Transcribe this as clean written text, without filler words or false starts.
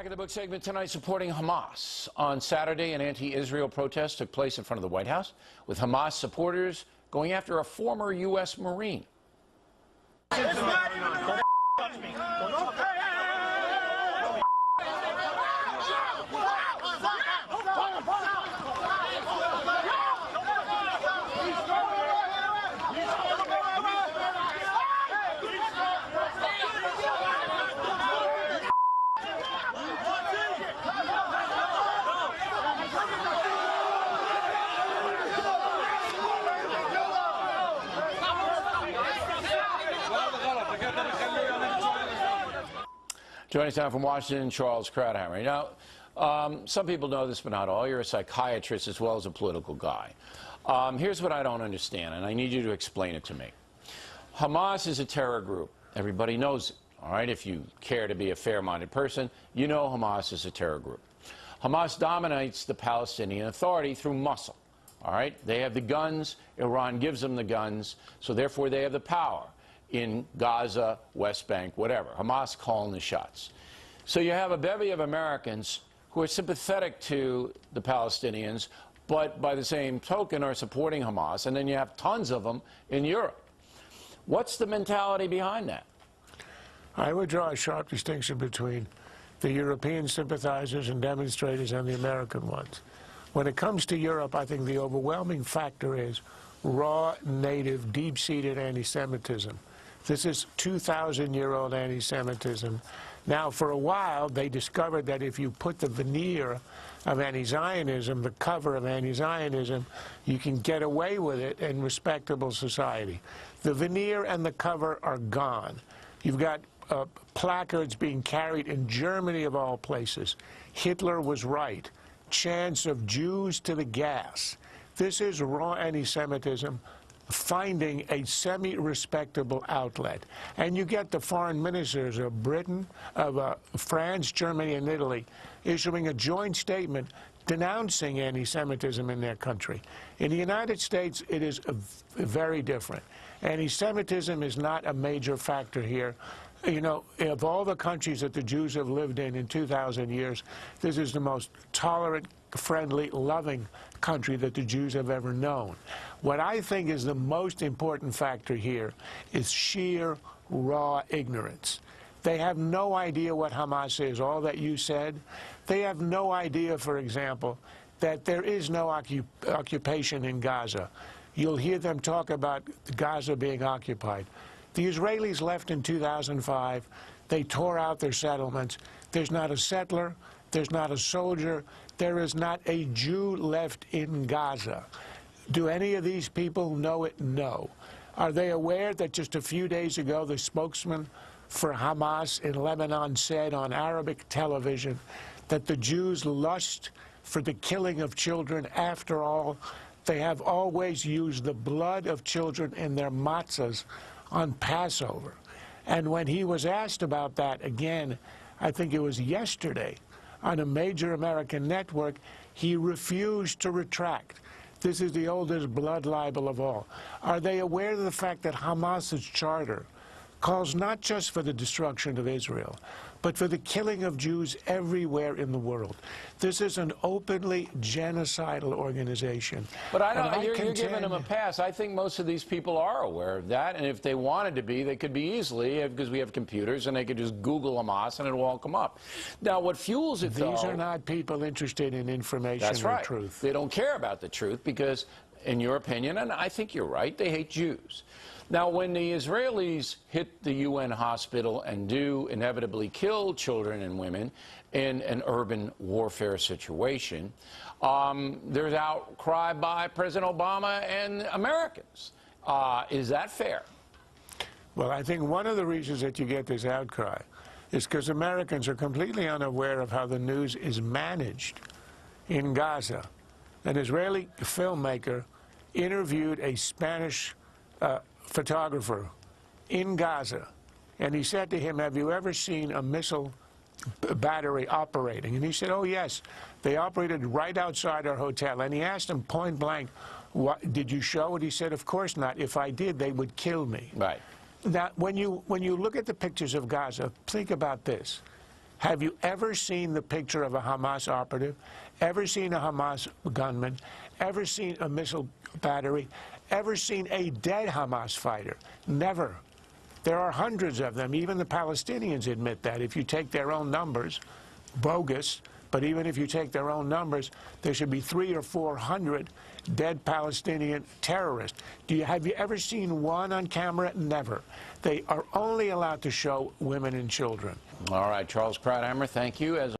Back in the book segment tonight, supporting Hamas. On Saturday, an anti-Israel protest took place in front of the White House, with Hamas supporters going after a former U.S. Marine. Joining us now from Washington, Charles Krauthammer. Now, some people know this, but not all. You're a psychiatrist as well as a political guy. Here's what I don't understand, and I need you to explain it to me. Hamas is a terror group. Everybody knows it, all right? If you care to be a fair-minded person, you know Hamas is a terror group. Hamas dominates the Palestinian Authority through muscle, all right? They have the guns. Iran gives them the guns, so therefore they have the power in Gaza, West Bank, whatever. Hamas calling the shots. So you have a bevy of Americans who are sympathetic to the Palestinians, but by the same token are supporting Hamas, and then you have tons of them in Europe. What's the mentality behind that? I would draw a sharp distinction between the European sympathizers and demonstrators and the American ones. When it comes to Europe, I think the overwhelming factor is raw, native, deep-seated anti-Semitism. This is 2,000-year-old anti-Semitism. Now, for a while, they discovered that if you put the veneer of anti-Zionism, the cover of anti-Zionism, you can get away with it in respectable society. The veneer and the cover are gone. You've got placards being carried in Germany, of all places. Hitler was right. Chants of Jews to the gas. This is raw anti-Semitism finding a semi-respectable outlet. And you get the foreign ministers of Britain, of France, Germany, and Italy issuing a joint statement denouncing anti-Semitism in their country. In the United States, it is very different. Anti-Semitism is not a major factor here. You know, of all the countries that the Jews have lived in 2,000 years, this is the most tolerant, friendly, loving country that the Jews have ever known. What I think is the most important factor here is sheer, raw ignorance. They have no idea what Hamas is, all that you said. They have no idea, for example, that there is no occupation in Gaza. You'll hear them talk about Gaza being occupied. The Israelis left in 2005. They tore out their settlements. There's not a settler. There's not a soldier. There is not a Jew left in Gaza. Do any of these people know it? No. Are they aware that just a few days ago the spokesman for Hamas in Lebanon said on Arabic television that the Jews lust for the killing of children? After all, they have always used the blood of children in their matzahs on Passover. And when he was asked about that again, I think it was yesterday, on a major American network, he refused to retract. This is the oldest blood libel of all. Are they aware of the fact that Hamas's charter calls not just for the destruction of Israel, but for the killing of Jews everywhere in the world? This is an openly genocidal organization. But you're giving them a pass. I think most of these people are aware of that, and if they wanted to be, they could be easily, because we have computers, and they could just Google Hamas, and it'll all come up. Now, what fuels it, These are not people interested in information or truth. That's right. They don't care about the truth because, in your opinion, and I think you're right, they hate Jews. Now, when the Israelis hit the UN hospital and do inevitably kill children and women in an urban warfare situation, there's outcry by President Obama and Americans. Is that fair? Well, I think one of the reasons that you get this outcry is because Americans are completely unaware of how the news is managed in Gaza. An Israeli filmmaker interviewed a Spanish photographer in Gaza, and he said to him, "Have you ever seen a missile battery operating?" And he said, "Oh, yes. They operated right outside our hotel." And he asked him point blank, "Did you show it?" He said, "Of course not. If I did, they would kill me." Right. Now, when you look at the pictures of Gaza, think about this. Have you ever seen the picture of a Hamas operative? Ever seen a Hamas gunman? Ever seen a missile battery? Ever seen a dead Hamas fighter? Never. There are hundreds of them. Even the Palestinians admit that. If you take their own numbers, bogus, but even if you take their own numbers, there should be 300 or 400 dead Palestinian terrorists. Have you ever seen one on camera? Never. They are only allowed to show women and children. All right, Charles Krauthammer, thank you. As